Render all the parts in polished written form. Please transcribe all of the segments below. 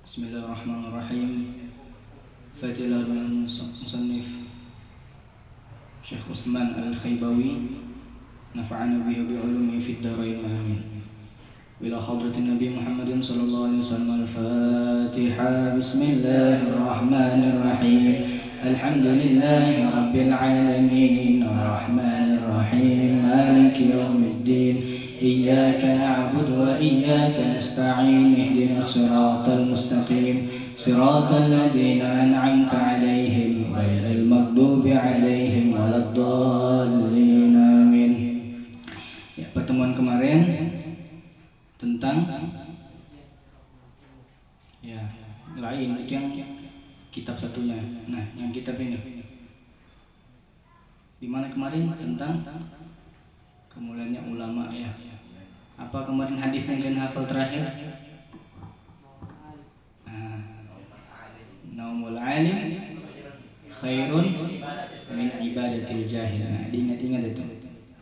Bismillahirrahmanirrahim. Fatilah bin Musannif Syekh Utsman Al-Khaybawi nafa'ana bihi bi'ulumihi fid dharain amin. Ila hadratin Nabi Muhammadin sallallahu alaihi wasallam. Al-Fatiha. Bismillahirrahmanirrahim. Alhamdulillahi rabbil alamin. Arrahmanir rahim. Maliki yaumiddin. Iyyaka na'budu wa iyyaka nasta'in. Ihdinas siratal mustaqim. Siratal ladzina an'amta 'alaihim ghairil maghdubi 'alaihim waladdallin. Amin. Ya, pertemuan kemarin tentang ya lain itu yang kitab satunya. Nah, yang kitab ini di mana kemarin tentang kemuliaannya ulama ya. Apa kemarin hadis yang kalian hafal terakhir? Naumul alim khairun min ibadatil jahil. Nah, diingat-ingat itu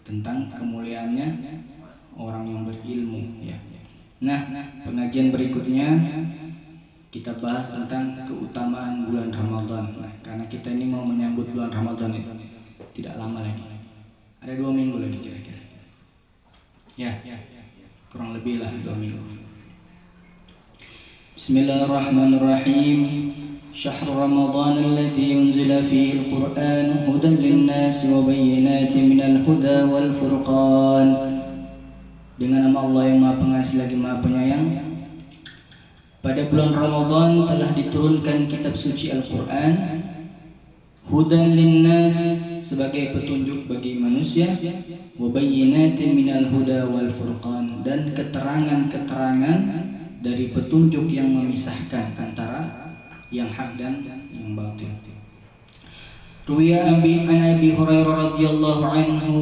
tentang kemuliaannya orang yang berilmu ya. Nah, pengajian berikutnya kita bahas tentang keutamaan bulan Ramadan. Nah, karena kita ini mau menyambut bulan Ramadan itu tidak lama lagi. Ada 2 minggu lagi kira-kira. Ya, kurang lebih lah 2 minggu. Bismillahirrahmanirrahim. Syahr Ramadan alladzi unzila fihi al-Qur'an hudan lin-nas wa bayyinatin minal huda wal furqan. Dengan nama Allah yang Maha Pengasih lagi Maha Penyayang. Pada bulan Ramadan telah diturunkan kitab suci Al-Quran, hudan linnas, sebagai petunjuk bagi manusia, wa bayyinatin minal huda wal furqan, dan keterangan-keterangan dari petunjuk yang memisahkan antara yang hak dan yang batil. Ruwiya an Abi Hurairah radhiyallahu anhu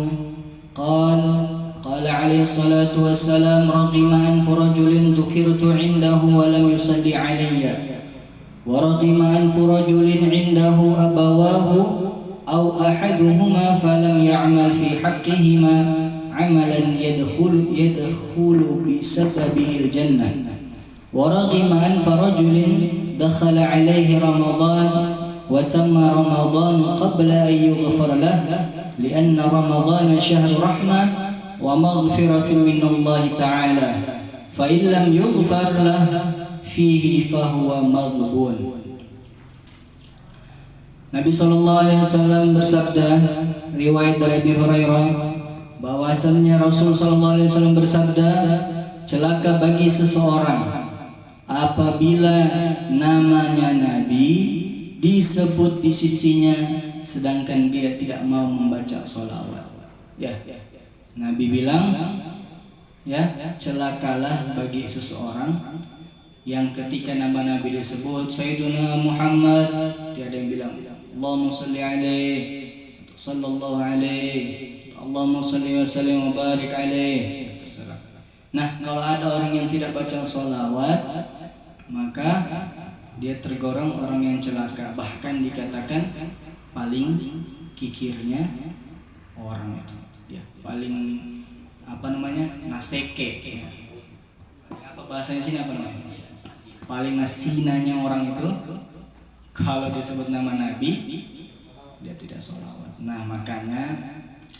qala قال عليه الصلاة والسلام رغم أنف رجل ذكرت عنده ولم يصلي علي ورغم أنف رجل عنده أبواه أو أحدهما فلم يعمل في حقهما عملا يدخل بسببه الجنة ورغم أنف رجل دخل عليه رمضان وتم رمضان قبل أن يغفر له لأن رمضان شهر رحمة ومغفرة من الله تعالى فإن لم يغفر له فيه فهو مغبون. Nabi SAW bersabda, riwayat dari Abi Hurairah, bahwasannya Rasul SAW bersabda, celaka bagi seseorang apabila namanya Nabi disebut di sisinya sedangkan dia tidak mau membaca sholawat. Ya. Nabi bilang, ya, celakalah bagi seseorang yang ketika nama Nabi disebut Sayyiduna Muhammad, tiada yang bilang Allahumma salli alaihi, sallallahu alaihi, Allahumma salli wa sallim wa barik alaihi. Nah, kalau ada orang yang tidak baca sholawat, maka dia tergolong orang yang celaka. Bahkan dikatakan paling kikirnya orang itu. Ya, paling naseke ya. Apa bahasanya sini apa namanya? Paling nasinanya orang itu kalau disebut nama Nabi dia tidak sholawat. Nah, makanya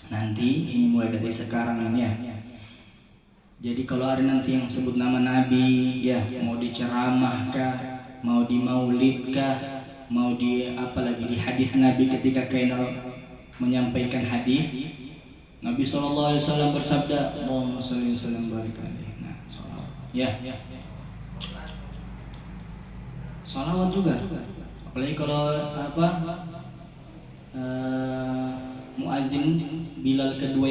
nanti ini mulai dari sekarang ini ya. Jadi kalau ada nanti yang sebut nama Nabi ya, mau diceramahkah, mau di maulidkah, mau di apalagi di hadis Nabi ketika kainal menyampaikan hadis, Nabi SAW bersabda, Allahumma sholli wa sallim barik alaihi. Nah, sholawat. Ya. Sholawat juga. Apalagi kalau muazzin Bilal kedua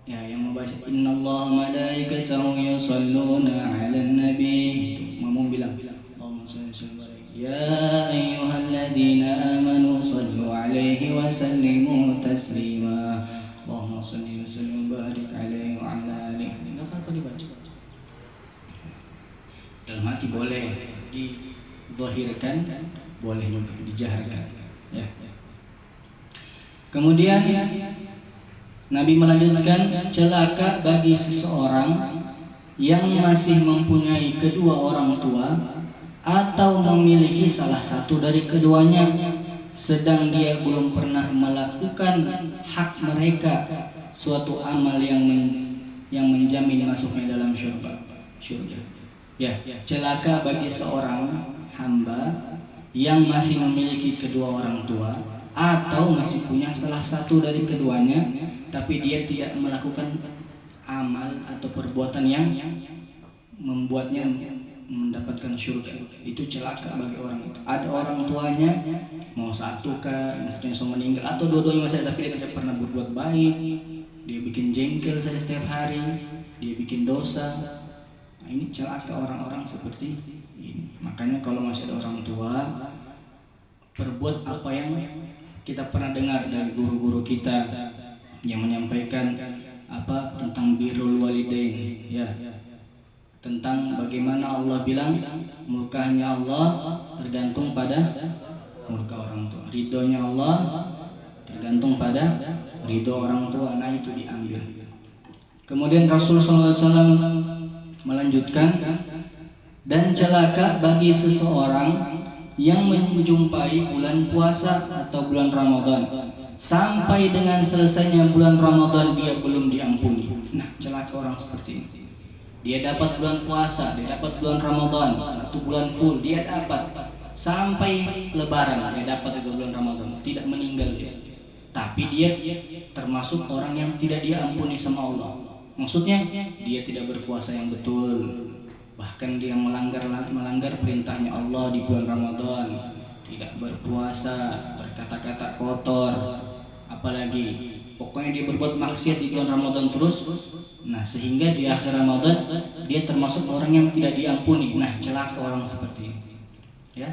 yang membaca innallaha malaikatahu yusholluna 'alan nabi. Mamum bilang, Allahumma sholli wa sallim barik. Ya ayyuhalladzina amanu sallu alaihi wa sallimu taslima. Allahumma salli wa sallim wa barik alaihi wa ala alihi. Enggak apa-apa dibaca. Dalam hati boleh dizahirkan, boleh juga dijaharkan. Ya. Kemudian Nabi melanjutkan, celaka bagi seseorang yang masih mempunyai kedua orang tua atau memiliki salah satu dari keduanya, sedang dia belum pernah melakukan hak mereka suatu amal yang menjamin masuknya dalam surga. Ya, celaka bagi seorang hamba yang masih memiliki kedua orang tua atau masih punya salah satu dari keduanya, tapi dia tidak melakukan amal atau perbuatan yang membuatnya mendapatkan surga. Itu celaka bagi orang itu. Ada orang tuanya mau satu kah, misalnya sudah meninggal, atau dua-duanya masih ada, tapi dia tidak pernah berbuat baik, dia bikin jengkel saja setiap hari, dia bikin dosa. Nah, ini celaka orang-orang seperti ini. Makanya kalau masih ada orang tua, perbuat apa yang kita pernah dengar dari guru-guru kita yang menyampaikan apa tentang birrul walidain, ya, tentang bagaimana Allah bilang murkahnya Allah tergantung pada murka orang tua, ridhonya Allah tergantung pada ridho orang tua. Nah, itu diambil. Kemudian Rasulullah SAW melanjutkan, dan celaka bagi seseorang yang menjumpai bulan puasa atau bulan Ramadan sampai dengan selesainya bulan Ramadan dia belum diampuni. Nah, celaka orang seperti ini. Dia dapat bulan puasa, dia dapat bulan Ramadan, 1 bulan full dia dapat, sampai Lebaran dia dapat itu bulan Ramadan, tidak meninggal dia. Tapi dia termasuk orang yang tidak diampuni sama Allah. Maksudnya dia tidak berpuasa yang betul, bahkan dia melanggar perintahnya Allah di bulan Ramadan, tidak berpuasa, berkata-kata kotor, apalagi pokoknya dia berbuat maksiat di bulan Ramadan terus. Nah, sehingga di akhir Ramadan dia termasuk orang yang tidak diampuni. Nah, celaka orang seperti ini, ya,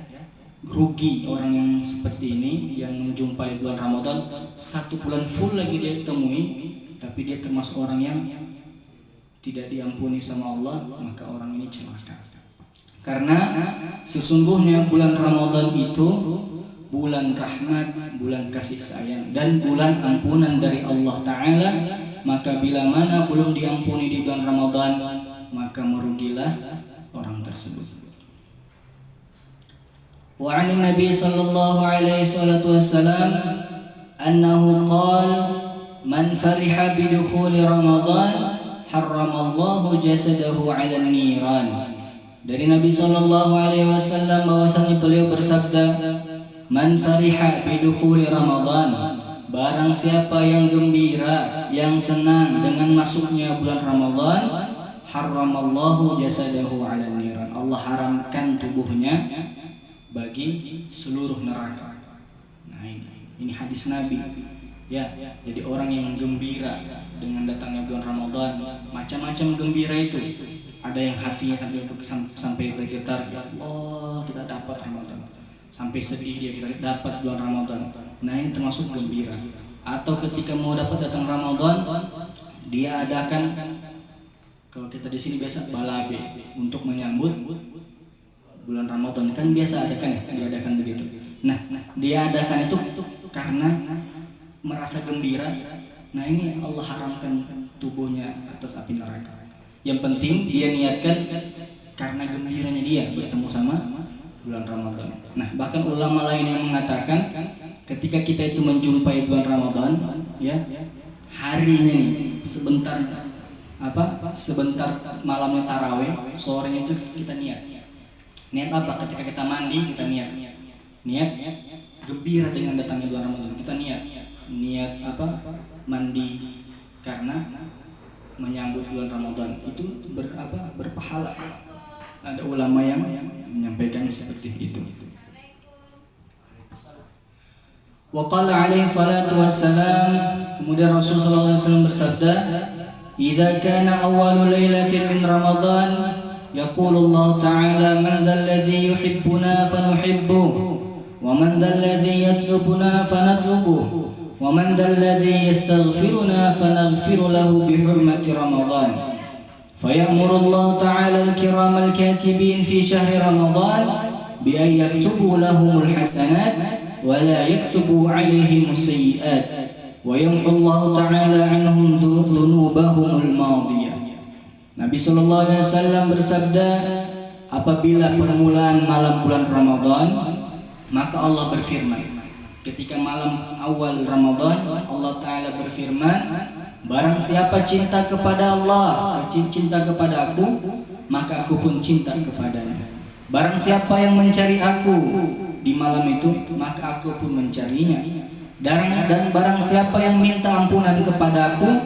rugi orang yang seperti ini, yang menjumpai bulan Ramadan 1 bulan full lagi dia temui, tapi dia termasuk orang yang tidak diampuni sama Allah. Maka orang ini celaka. Karena sesungguhnya bulan Ramadan itu bulan rahmat, bulan kasih sayang, dan bulan ampunan dari Allah Ta'ala. Maka bila mana belum diampuni di bulan Ramadan, maka merugilah orang tersebut. Wa 'an Nabi sallallahu alaihi wasallam annahu qala man fariha bi dukhuli Ramadan harramallahu jasadahu 'ala an-niran. Dari Nabi sallallahu alaihi wasallam bahwasanya beliau bersabda, man fariha bidukhuli Ramadan, barang siapa yang gembira, yang senang dengan masuknya bulan Ramadan, harramallahu jasadahu 'ala niran, Allah haramkan tubuhnya bagi seluruh neraka. Nah, ini hadis Nabi, ya. Jadi orang yang gembira dengan datangnya bulan Ramadan, macam-macam gembira itu. Ada yang hatinya sampai bergetar, ya Allah kita dapat Ramadan. Sampai sedih dia kita dapat bulan Ramadan. Nah, ini termasuk gembira. Atau ketika mau dapat datang Ramadan, dia adakan, kalau kita di sini biasa balabe untuk menyambut bulan Ramadan, kan biasa adakan ya, diadakan begitu. Nah, dia adakan itu karena merasa gembira. Nah, ini Allah haramkan tubuhnya atas api neraka. Yang penting dia niatkan karena gembiranya dia bertemu sama bulan Ramadan. Nah, bahkan ulama lain yang mengatakan ketika kita itu menjumpai bulan Ramadan, ya, harinya nih sebentar malamnya tarawih, sorenya itu kita niat apa? Ketika kita mandi kita niat gembira dengan datangnya bulan Ramadan. Kita niat apa? Mandi karena menyambut bulan Ramadan, itu berpahala. Ada ulama yang menyampaikan seperti itu. Wa qala alaihi salatu wassalam, kemudian Rasulullah SAW bersabda, "Idza kana awwalu lailatin min Ramadan, yaqulu Allah Ta'ala, man dzal ladzi yuhibbuna fanuhibbuhu, wa man dzal ladzi yatlubuna fanatlubuhu, wa man dzal ladzi yastaghfiruna fanaghfir lahu bi hurmati Ramadan." فيأمر الله تعالى الكرام الكاتبين في شهر رمضان بأن يكتبوا لهم الحسنات ولا يكتبوا عليهم السيئات ويمحو الله تعالى عنهم ذنوبهم الماضية. Nabi sallallahu alaihi wasallam bersabda, apabila permulaan malam bulan Ramadan, maka Allah berfirman. Ketika malam awal Ramadan, Allah Ta'ala berfirman, barang siapa cinta kepada Allah, cinta kepada aku, maka aku pun cinta kepadanya. Barang siapa yang mencari aku di malam itu, maka aku pun mencarinya. Dan barang siapa yang minta ampunan kepada aku,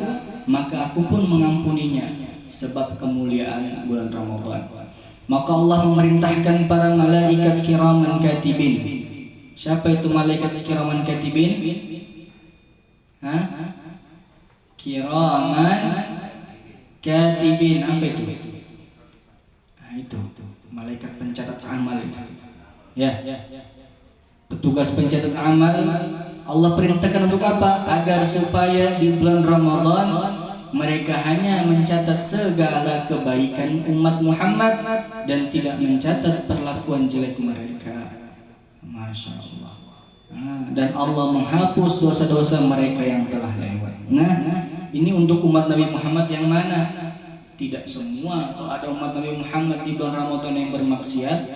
maka aku pun mengampuninya. Sebab kemuliaan bulan Ramadan. Maka Allah memerintahkan para malaikat kiraman katibin. Siapa itu malaikat kiraman katibin? Kiraman katibin, apa itu? Itu malaikat pencatat amal itu. Ya. Petugas pencatat amal Allah perintahkan untuk apa? Agar supaya di bulan Ramadan mereka hanya mencatat segala kebaikan umat Muhammad dan tidak mencatat perlakuan jelek mereka. Masya Allah. Dan Allah menghapus dosa-dosa mereka yang telah lewat. Nah, ini untuk umat Nabi Muhammad yang mana? Tidak semua. Kalau ada umat Nabi Muhammad di bulan Ramadan yang bermaksiat,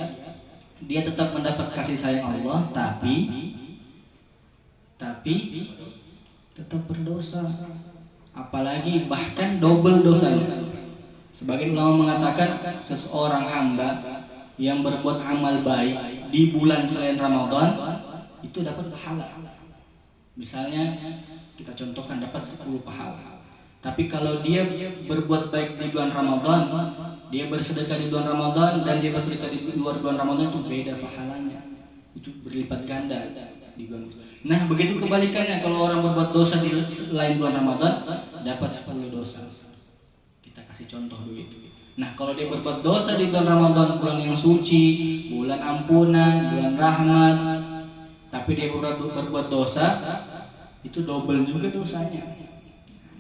dia tetap mendapat kasih sayang Allah, tapi tetap berdosa. Apalagi bahkan double dosanya. Sebagian ulama mengatakan seseorang hamba yang berbuat amal baik di bulan selain Ramadan itu dapat pahala. Misalnya kita contohkan dapat 10 pahala. Tapi kalau dia berbuat baik di bulan Ramadan, dia bersedekah di bulan Ramadan dan dia bersedekah di luar bulan Ramadan, itu beda pahalanya. Itu berlipat ganda di bulan. Nah, begitu kebalikannya, kalau orang berbuat dosa di selain bulan Ramadan dapat 10 dosa. Kita kasih contoh begitu. Nah, kalau dia berbuat dosa di bulan Ramadan, bulan yang suci, bulan ampunan, bulan rahmat, tapi dia berbuat dosa, itu double juga dosanya.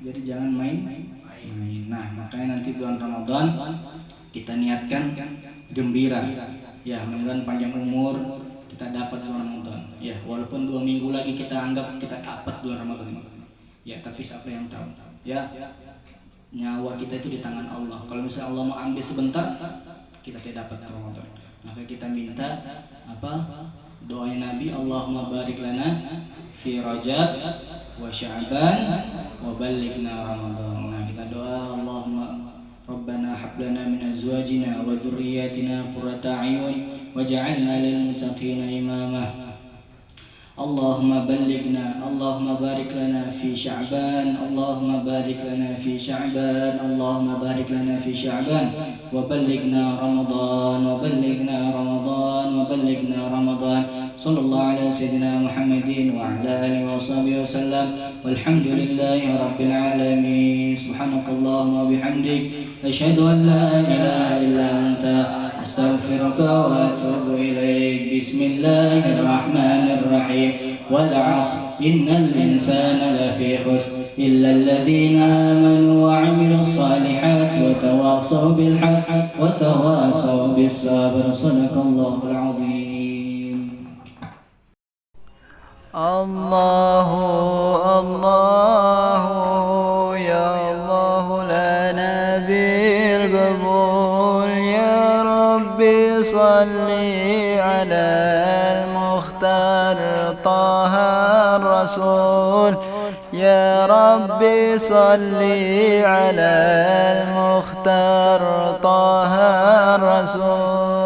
Jadi jangan main. Nah, makanya nanti bulan Ramadan kita niatkan gembira. Ya, mudah-mudahan panjang umur, kita dapat bulan Ramadan. Ya, walaupun 2 minggu lagi kita anggap kita dapat bulan Ramadan ini. Ya, tapi siapa yang tahu? Ya, nyawa kita itu di tangan Allah. Kalau misalnya Allah mau ambil sebentar, kita tidak dapat Ramadan. Maka kita minta doa Nabi, Allahumma barik lana fi Rajab wa Sya'ban wa ballighna Ramadan. Nah, kita doa, Allahumma Rabbana hab lana min azwajina wa dhurriyyatina qurrata a'yun waj'alna lil muttaqina imama. Allahumma ballighna, Allahumma barik lana fi Sya'ban, Allahumma barik lana fi Sya'ban, Allahumma barik lana fi Sya'ban wa ballighna Ramadan wa ballighna Ramadan wa ballighna Ramadan. Sallallahu ala sayyidina Muhammadin wa ala alihi wa sahbihi wasallam. Walhamdulillahi rabbil alamin. Subhanakallahumma wa bihamdik, asyhadu an la ilaha illa anta, astaghfiruka wa atubu ilaik. Bismillahirrahmanirrahim. Wal 'ashr innal insana lafi khusr illa alladhina amanu wa 'amilus salihati wa tawassaw bil haqqi wa tawassaw bis sabr. Shadaqallahul 'azim. Allahu Allahu ya Allah lana bil qabul ya Rabbi salli ala al-mukhtar Taha Rasul ya Rabbi salli ala al-mukhtar Taha Rasul.